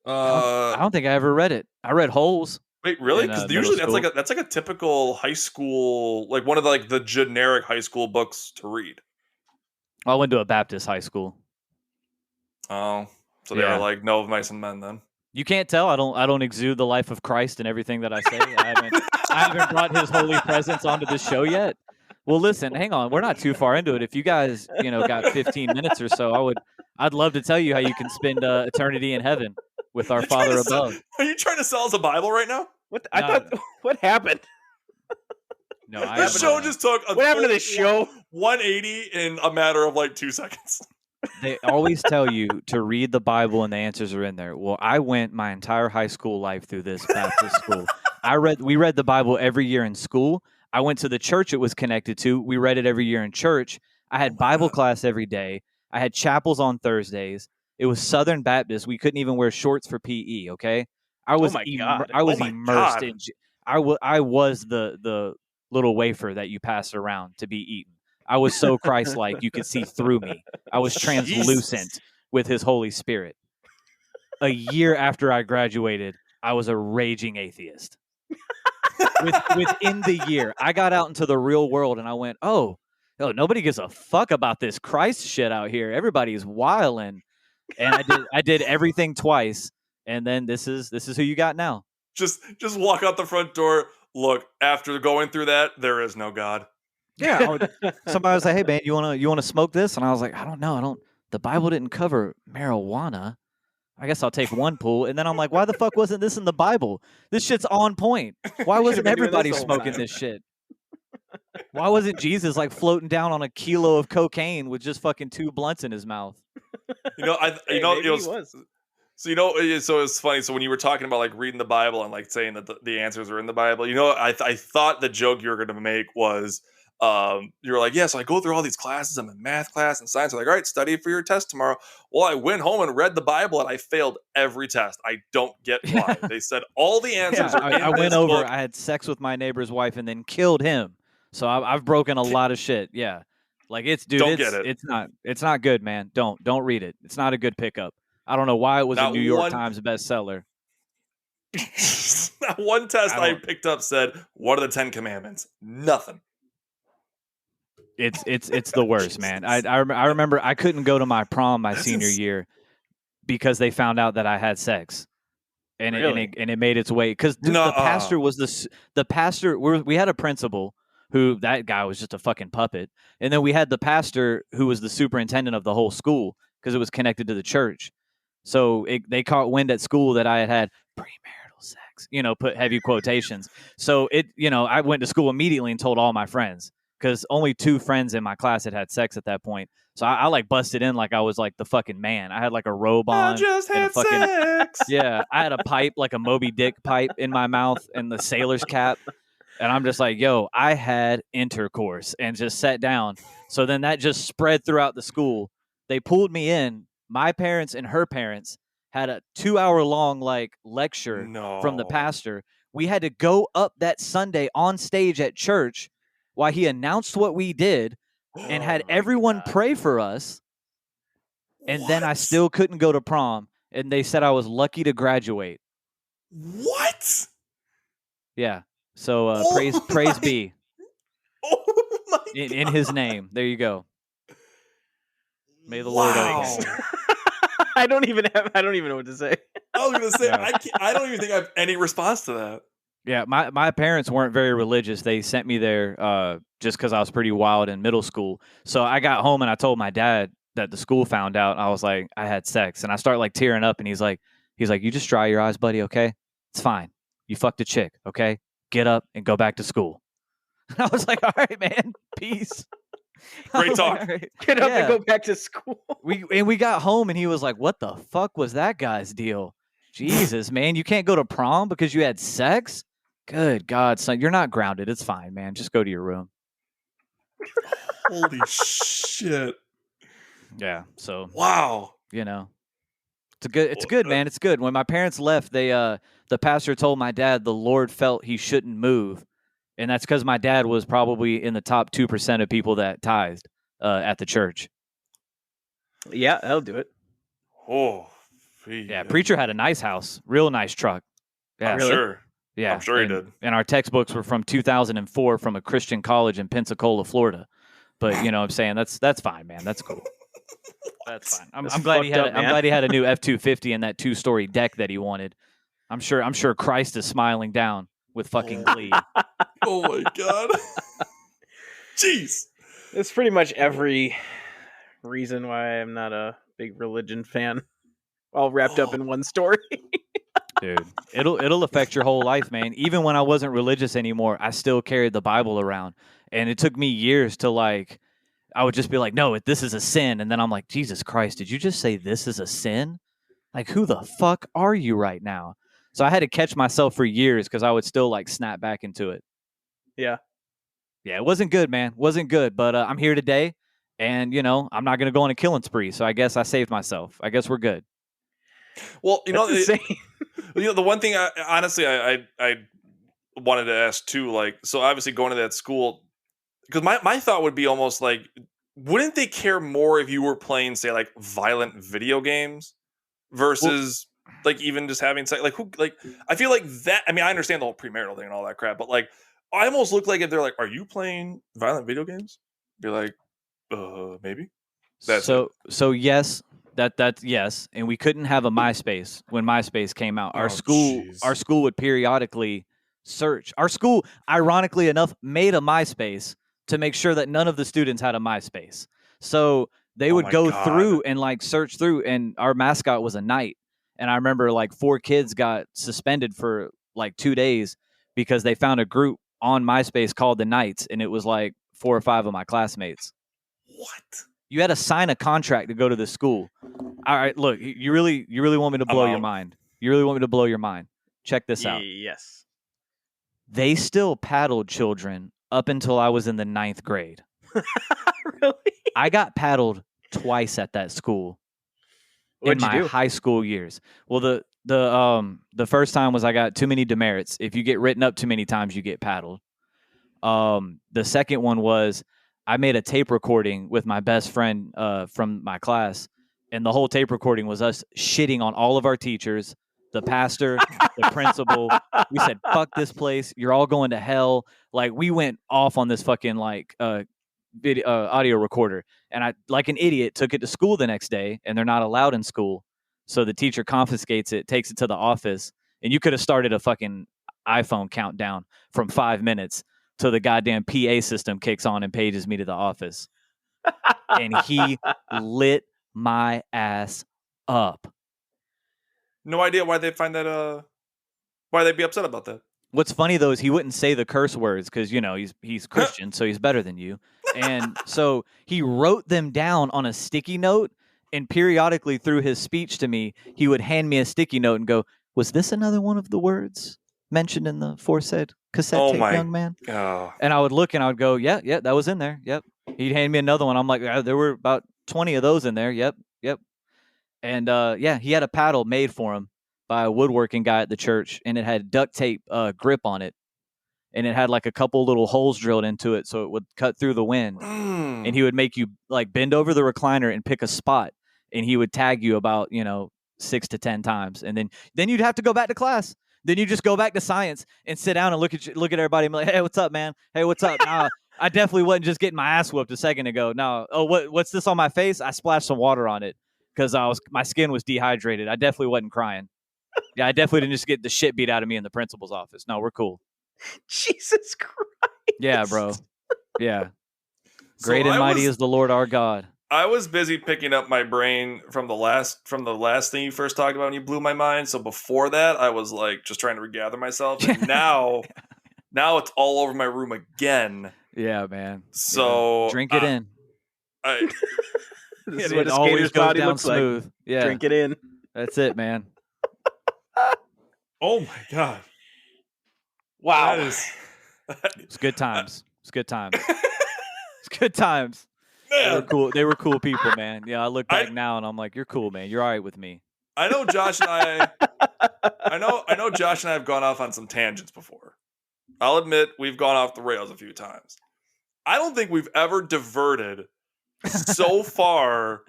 I don't think I ever read it. I read Holes. Wait, really? Because usually that's like a typical high school, like one of the generic high school books to read. I went to a Baptist high school. Oh, so they are like no mice and men then. You can't tell. I don't exude the life of Christ in everything that I say. I haven't brought His holy presence onto the show yet. Well, listen, hang on. We're not too far into it. If you guys, got 15 minutes or so, I'd love to tell you how you can spend eternity in heaven with our Father above. Are you trying to sell us a Bible right now? What I thought? What happened? No, this show just took what happened to this show? 180 in a matter of 2 seconds. They always tell you to read the Bible and the answers are in there. Well, I went my entire high school life through this Baptist school. We read the Bible every year in school. I went to the church it was connected to. We read it every year in church. I had Bible class every day. I had chapels on Thursdays. It was Southern Baptist. We couldn't even wear shorts for PE, okay? I was immersed in I was the little wafer that you pass around to be eaten. I was so Christ-like you could see through me. I was translucent with His Holy Spirit. A year after I graduated, I was a raging atheist. Within the year, I got out into the real world and I went, oh, nobody gives a fuck about this Christ shit out here. Everybody's wilding. And I did everything twice. And then this is who you got now. Just walk out the front door. Look, after going through that, there is no God. Yeah. Somebody was like, hey man, you wanna smoke this? And I was like, I don't know. The Bible didn't cover marijuana. I guess I'll take one pull. And then I'm like, why the fuck wasn't this in the Bible? This shit's on point. Why wasn't everybody smoking this shit? Why wasn't Jesus floating down on a kilo of cocaine with just fucking 2 blunts in his mouth? So it's funny. So when you were talking about reading the Bible and saying that the answers are in the Bible, I thought the joke you were going to make was, you were like, yeah, so I go through all these classes. I'm in math class and science. I'm like, all right, study for your test tomorrow. Well, I went home and read the Bible and I failed every test. I don't get why. They said all the answers are in I went this over, book. I had sex with my neighbor's wife and then killed him. So I've broken a lot of shit. Yeah. It's not good, man. Don't read it. It's not a good pickup. I don't know why it was a New York Times bestseller. Not one test I picked up said, what are the 10 commandments? Nothing. It's the worst, man. I remember I couldn't go to my prom my senior year because they found out that I had sex. and Really? it made its way because the pastor was the pastor. We had a principal who that guy was just a fucking puppet, and then we had the pastor who was the superintendent of the whole school because it was connected to the church. So they caught wind at school that I had premarital sex, put heavy quotations. So I went to school immediately and told all my friends because only 2 friends in my class had sex at that point. So I like busted in like I was like the fucking man. I had like a robe on. I just had sex. Yeah, I had a pipe, like a Moby Dick pipe in my mouth and the sailor's cap. And I'm just like, yo, I had intercourse and just sat down. So then that just spread throughout the school. They pulled me in. My parents and her parents had a 2-hour-long like lecture from the pastor. We had to go up that Sunday on stage at church while he announced what we did and had everyone pray for us. And then I still couldn't go to prom. And they said I was lucky to graduate. What? Yeah. So praise be. Oh my in his name. There you go. May the Lord open. I don't even know what to say. I was gonna say I don't even think I have any response to that. Yeah, my parents weren't very religious. They sent me there just because I was pretty wild in middle school. So I got home and I told my dad that the school found out. I was like, I had sex, and I start like tearing up. And he's like, you just dry your eyes, buddy. Okay, it's fine. You fucked a chick. Okay, get up and go back to school. And I was like, all right, man, peace. Great talk. Like, right. Get up and go back to school. We got home and he was like, what the fuck was that guy's deal? Jesus, man, you can't go to prom because you had sex? Good God, son, you're not grounded. It's fine, man. Just go to your room. Holy shit. Yeah, so wow. It's good, man. It's good. When my parents left, the pastor told my dad the Lord felt he shouldn't move. And that's because my dad was probably in the top 2% of people that tithed at the church. Yeah, that'll do it. Oh, yeah. Preacher had a nice house, real nice truck. Yeah, I'm sure. Yeah, I'm sure he did. And our textbooks were from 2004 from a Christian college in Pensacola, Florida. But what I'm saying, that's fine, man. That's cool. That's fine. I'm glad he had. I'm glad he had a new F-250 and that 2-story deck that he wanted. I'm sure Christ is smiling down with fucking glee. Oh my God. Jeez. It's pretty much every reason why I'm not a big religion fan, all wrapped up in one story. Dude, it'll affect your whole life, man. Even when I wasn't religious anymore, I still carried the Bible around, and it took me years to I would just be like, no, this is a sin, and then I'm like, Jesus Christ, did you just say this is a sin? Like, who the fuck are you right now? So I had to catch myself for years because I would still snap back into it. Yeah. Yeah, it wasn't good, man. Wasn't good, but I'm here today, and I'm not going to go on a killing spree, so I guess I saved myself. I guess we're good. Well, the one thing I wanted to ask too, so obviously going to that school, because my thought would be almost like, wouldn't they care more if you were playing, say, like violent video games versus even just having sex? I feel like that. I mean, I understand the whole premarital thing and all that crap, but I almost look like if they're like, "Are you playing violent video games?" Be like, maybe. So yes. That's yes, and we couldn't have a MySpace when MySpace came out. Our school would periodically search. Our school, ironically enough, made a MySpace to make sure that none of the students had a MySpace. So they would go through and search through, and our mascot was a knight. And I remember 4 kids got suspended for 2 days because they found a group on MySpace called the Knights, and it was 4 or 5 of my classmates. What? You had to sign a contract to go to the school. All right, look, you really want me to blow your mind. You really want me to blow your mind. Check this out. Yes. They still paddled children up until I was in the 9th grade. Really? I got paddled twice at that school in my high school years. Well, the first time was I got too many demerits. If you get written up too many times, you get paddled. The second one was I made a tape recording with my best friend from my class, and the whole tape recording was us shitting on all of our teachers, the pastor, the principal. We said, fuck this place. You're all going to hell. We went off on this fucking audio recorder, and I, like an idiot, took it to school the next day, and they're not allowed in school. So the teacher confiscates it, takes it to the office, And you could have started a fucking iPhone countdown from 5 minutes till the goddamn PA system kicks on and pages me to the office. And he lit my ass up. No idea why they find that. Why they'd be upset about that. What's funny though is he wouldn't say the curse words because he's Christian, so he's better than you. And so he wrote them down on a sticky note, and periodically through his speech to me, he would hand me a sticky note and go, "Was this another one of the words mentioned in the aforesaid cassette tape, young man?" Oh. And I would look and I would go, "Yeah, that was in there. Yep." He'd hand me another one. I'm like, there were about 20 of those in there. Yep. And he had a paddle made for him by a woodworking guy at the church, and it had duct tape grip on it, and it had like a couple little holes drilled into it so it would cut through the wind. And he would make you like bend over the recliner and pick a spot, and he would tag you about 6 to 10 times, and then you'd have to go back to class. Then you just go back to science and sit down and look at everybody and be like, "Hey, what's up, man? Hey, what's up?" Nah, I definitely wasn't just getting my ass whooped a second ago. No, what's this on my face? I splashed some water on it because my skin was dehydrated. I definitely wasn't crying. Yeah, I definitely didn't just get the shit beat out of me in the principal's office. No, we're cool. Jesus Christ. Yeah, bro. Yeah. Great and mighty is the Lord our God. I was busy picking up my brain from the last thing you first talked about, and you blew my mind. So before that, I was like just trying to regather myself. And now it's all over my room again. Yeah, man. So drink it in. This is what it a always skater's goes body down looks smooth. like. Yeah, Drink it in. that's it, man. Oh my God! Wow. It's good times. It's good times. It's good times. Man. They were cool. They were cool people, man. Yeah, I look back now and I'm like, you're cool, man. You're all right with me. I know Josh and I know Josh and I have gone off on some tangents before. I'll admit we've gone off the rails a few times. I don't think we've ever diverted so far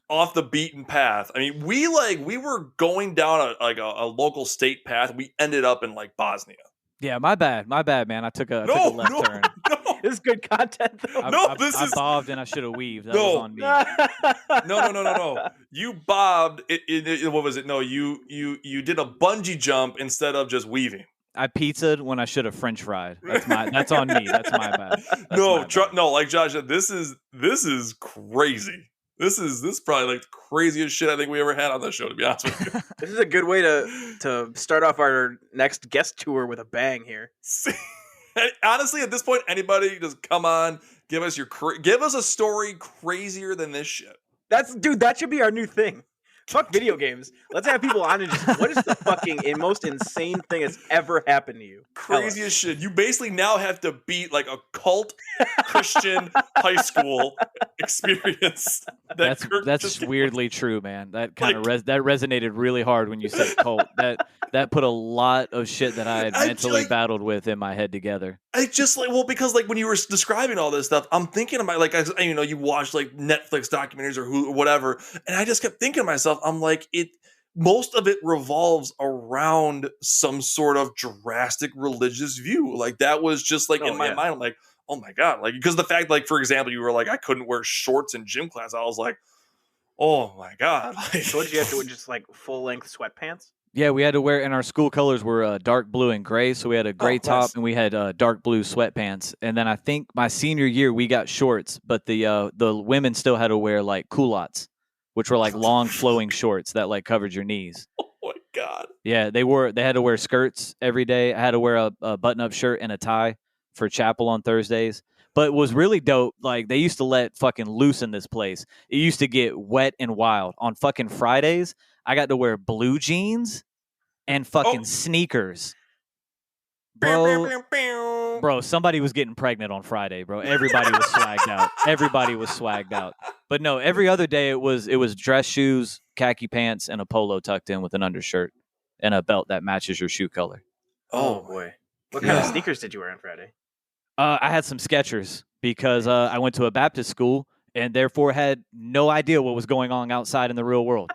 off the beaten path. I mean, we were going down a local state path. We ended up in like Bosnia. Yeah, my bad, man. I took a left turn. No. This is good content, though. I bobbed and I should have weaved. That was on me. No. You bobbed. What was it? No, you did a bungee jump instead of just weaving. I pizzaed when I should have French fried. That's on me. That's my bad. Like Josh said, this is crazy. This is probably like the craziest shit I think we ever had on this show, to be honest with you. This is a good way to start off our next guest tour with a bang here. Honestly, at this point, anybody just come on, give us a story crazier than this shit. That should be our new thing. Fuck video games. Let's have people on and just, what is the fucking most insane thing that's ever happened to you? Craziest shit. You basically now have to beat like a cult Christian high school experience. That's weirdly true, man. That kind of that resonated really hard when you said cult. That put a lot of shit that I had mentally battled with in my head together. I just because when you were describing all this stuff, I'm thinking about you watch like Netflix documentaries or whatever, and I just kept thinking to myself, I'm like, most of it revolves around some sort of drastic religious view. Like that was just like in my mind, I'm like, oh my God. Like, because the fact, like, for example, you were like, I couldn't wear shorts in gym class. I was like, oh my God. Like, so did you have to wear just like full length sweatpants? Yeah, we had to wear, and our school colors were dark blue and gray. So we had a gray top and we had dark blue sweatpants. And then I think my senior year, we got shorts, but the women still had to wear like culottes, which were like long flowing shorts that like covered your knees. Oh my God. Yeah, they had to wear skirts every day. I had to wear a button-up shirt and a tie for chapel on Thursdays. But it was really dope. Like they used to let fucking loose in this place. It used to get wet and wild. On fucking Fridays, I got to wear blue jeans and fucking sneakers. Bro, somebody was getting pregnant on Friday, bro. Everybody was swagged out. But no, every other day it was dress shoes, khaki pants, and a polo tucked in with an undershirt and a belt that matches your shoe color. Oh boy. What kind of sneakers did you wear on Friday? I had some Skechers because I went to a Baptist school and therefore had no idea what was going on outside in the real world.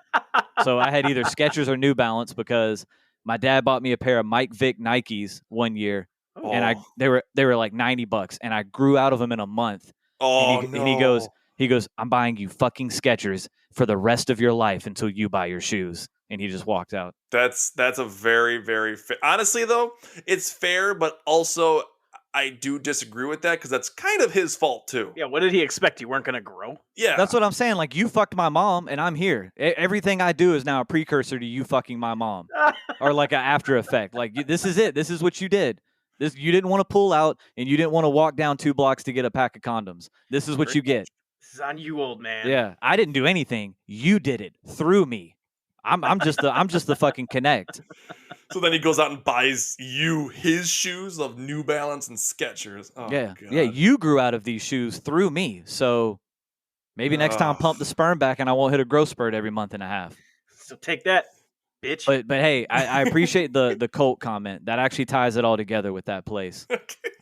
So I had either Skechers or New Balance because my dad bought me a pair of Mike Vick Nikes one year, and they were like $90, and I grew out of them in a month. And he goes, I'm buying you fucking Skechers for the rest of your life until you buy your shoes. and he just walked out. That's a very, very honestly though, it's fair, but also I do disagree with that because that's kind of his fault too. Yeah, what did he expect? You weren't gonna grow? Yeah, That's what I'm saying. Like, you fucked my mom, and I'm here. Everything I do is now a precursor to you fucking my mom, or like an after effect. Like, this is it. This is what you did. You didn't want to pull out, and you didn't want to walk down 2 blocks to get a pack of condoms. This is what you get. This is on you, old man. Yeah, I didn't do anything. You did it through me. I'm just the fucking connect. So then he goes out and buys you his shoes of New Balance and Skechers. Oh, Yeah, God. yeah. You grew out of these shoes through me. So maybe next time pump the sperm back, and I won't hit a growth spurt every month and a half. So take that, bitch. But hey, I appreciate the cult comment. That actually ties it all together with that place.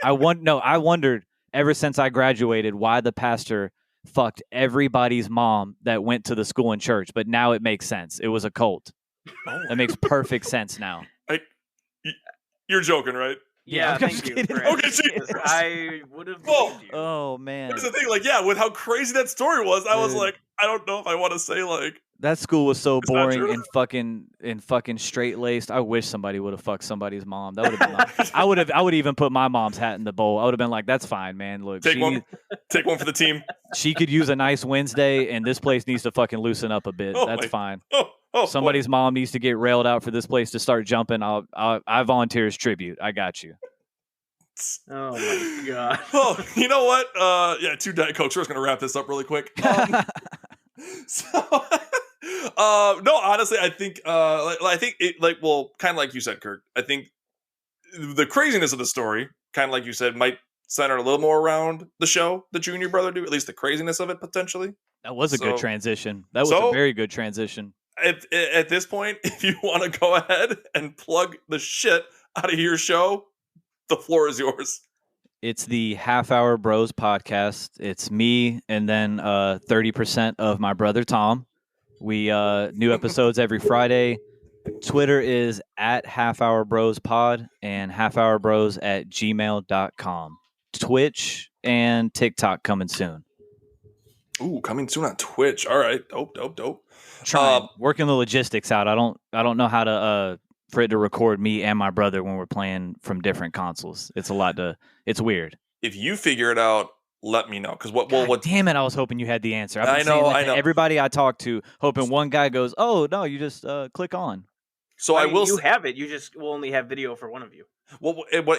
I wondered ever since I graduated why the pastor fucked everybody's mom that went to the school and church, but now it makes sense. It was a cult. That makes perfect sense now. You're joking, right? Yeah, I'm thank just you. kidding. for Okay, asking, Jesus. 'cause I would have Whoa. believed you. Oh man, Here's the thing, like, yeah, with how crazy that story was, I was Dude. like, I don't know if I want to say like that school was so It's not boring true. and fucking straight laced. I wish somebody would have fucked somebody's mom. That would have been. I would even put my mom's hat in the bowl. I would have been like, that's fine, man. Look, take one for the team. she could use a nice Wednesday, and this place needs to fucking loosen up a bit. Oh That's my- fine. Oh, Somebody's mom needs to get railed out for this place to start jumping. I volunteer as tribute. I got you. Oh my god. Oh, you know what? Yeah, 2 Diet Cokes. We're just gonna wrap this up really quick. So, no, honestly, I think, I think it, kind of like you said, Curt. I think the craziness of the story, kind of like you said, might center a little more around the show that you and your brother do. At least the craziness of it, potentially. That was a So- good transition. That was a very good transition. At this point, if you want to go ahead and plug the shit out of your show, the floor is yours. It's the Half Hour Bros podcast. It's me and then 30% of my brother Tom. We new episodes every Friday. Twitter is at Half Hour Bros Pod and halfhourbros@gmail.com. Twitch and TikTok coming soon. Ooh, coming soon on Twitch. All right, dope. Trying working the logistics out. I don't know how to for it to record me and my brother when we're playing from different consoles. It's a lot to. It's weird. If you figure it out, let me know. Because what Damn it! I was hoping you had the answer. I've been I saying know, that I to know. everybody I talk to, hoping one guy goes, "Oh no, you just click on." So I mean, will. You have it. You just will only have video for one of you.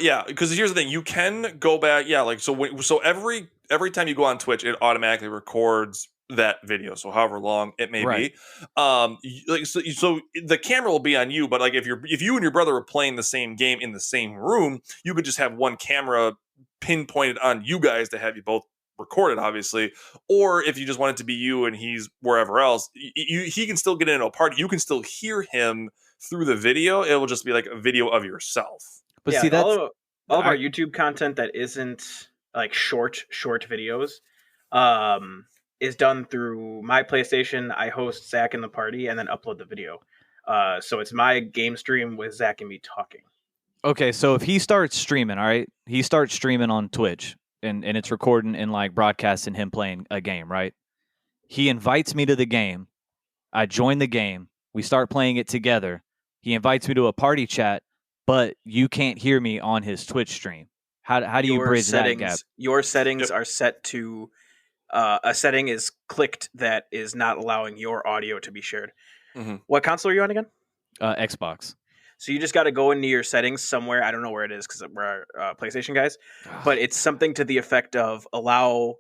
Yeah, because here's the thing: you can go back. Yeah, like so every time you go on Twitch, it automatically records that video. So however long it may Right. be, so the camera will be on you. But like if you and your brother were playing the same game in the same room, you could just have one camera pinpointed on you guys to have you both recorded, obviously. Or if you just want it to be you and he's wherever else, he can still get into a party. You can still hear him through the video. It will just be like a video of yourself. But yeah, see, that's all of our YouTube content that isn't like short videos, is done through my PlayStation. I host Zach in the party and then upload the video. So it's my game stream with Zach and me talking. okay. So if he starts streaming, all right, he starts streaming on Twitch, and it's recording and like broadcasting him playing a game, right? He invites me to the game. I join the game. We start playing it together. He invites me to a party chat, but you can't hear me on his Twitch stream. How do you bridge that gap? Your settings are set to a setting is clicked that is not allowing your audio to be shared. Mhm. What console are you on again? Xbox. So you just got to go into your settings somewhere. I don't know where it is because we're PlayStation guys, but it's something to the effect of allow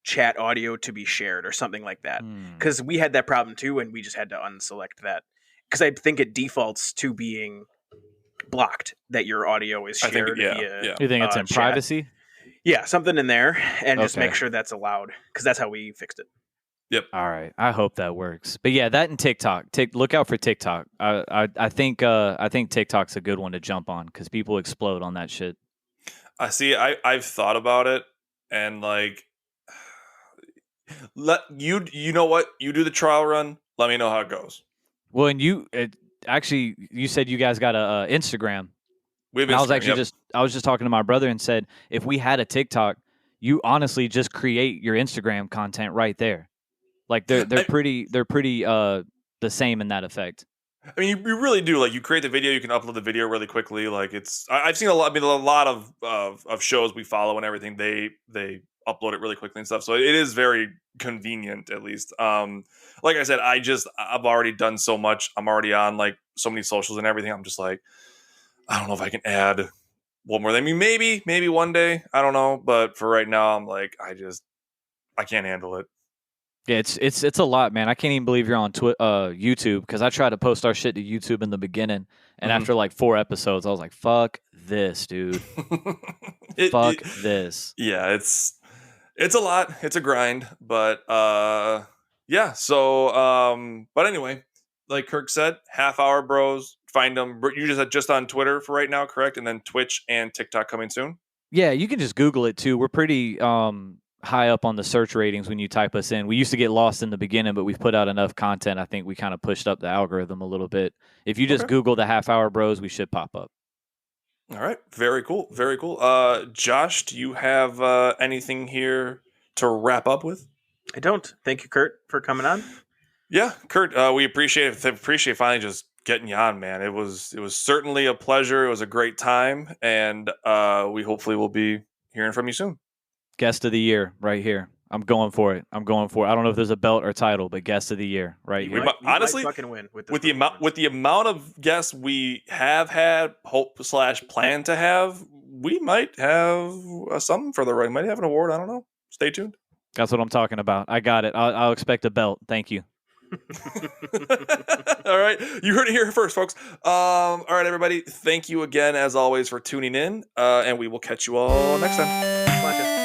chat audio to be shared or something like that. Because we had that problem too, and we just had to unselect that. Because I think it defaults to being blocked that your audio is shared. Via, You think it's in chat. privacy? Yeah, something in there, and just Okay. make sure that's allowed. Because that's how we fixed it. All right. I hope that works. But yeah, that and TikTok. Look out for TikTok. I think TikTok's a good one to jump on because people explode on that shit. I see. I've thought about it, and like, you know what? You do the trial run. Let me know how it goes. Well, and you said you guys got a Instagram. We have And I was Instagram, actually I was just talking to my brother and said if we had a TikTok, you honestly just create your Instagram content right there. Like they're pretty the same in that effect. I mean, you really do. Like, you create the video, you can upload the video really quickly. Like, I've seen a lot. I mean, a lot of shows we follow and everything. They upload it really quickly and stuff. So it is very convenient, at least. Like I said, I've already done so much. I'm already on like so many socials and everything. I'm just like, I don't know if I can add one more. I mean, maybe one day. I don't know, but for right now, I'm like, I can't handle it. Yeah, it's a lot, man. I can't even believe you're on YouTube, because I tried to post our shit to YouTube in the beginning, and after like 4 episodes, I was like, "Fuck this, dude! Fuck this." Yeah, it's a lot. It's a grind, but yeah. So but anyway, like Kirk said, Half Hour Bros. Find them. You just on Twitter for right now, correct? And then Twitch and TikTok coming soon. Yeah, you can just Google it too. We're pretty high up on the search ratings when you type us in. We used to get lost in the beginning, but we've put out enough content. I think we kind of pushed up the algorithm a little bit. If you just Google the Half Hour Bros, we should pop up. All right. Very cool. Very cool. Josh, do you have anything here to wrap up with? I don't. Thank you, Curt, for coming on. Yeah, Curt, we appreciate finally just getting you on, man. It was certainly a pleasure. It was a great time, and we hopefully will be hearing from you soon. Guest of the year, right here. I'm going for it. I don't know if there's a belt or title, but guest of the year, right here. Honestly, fucking win with the amount of guests we have had, plan to have, we might have something for the right. Might have an award. I don't know. Stay tuned. That's what I'm talking about. I got it. I'll expect a belt. Thank you. All right, you heard it here first, folks. All right, everybody. Thank you again, as always, for tuning in, and we will catch you all next time. Bye.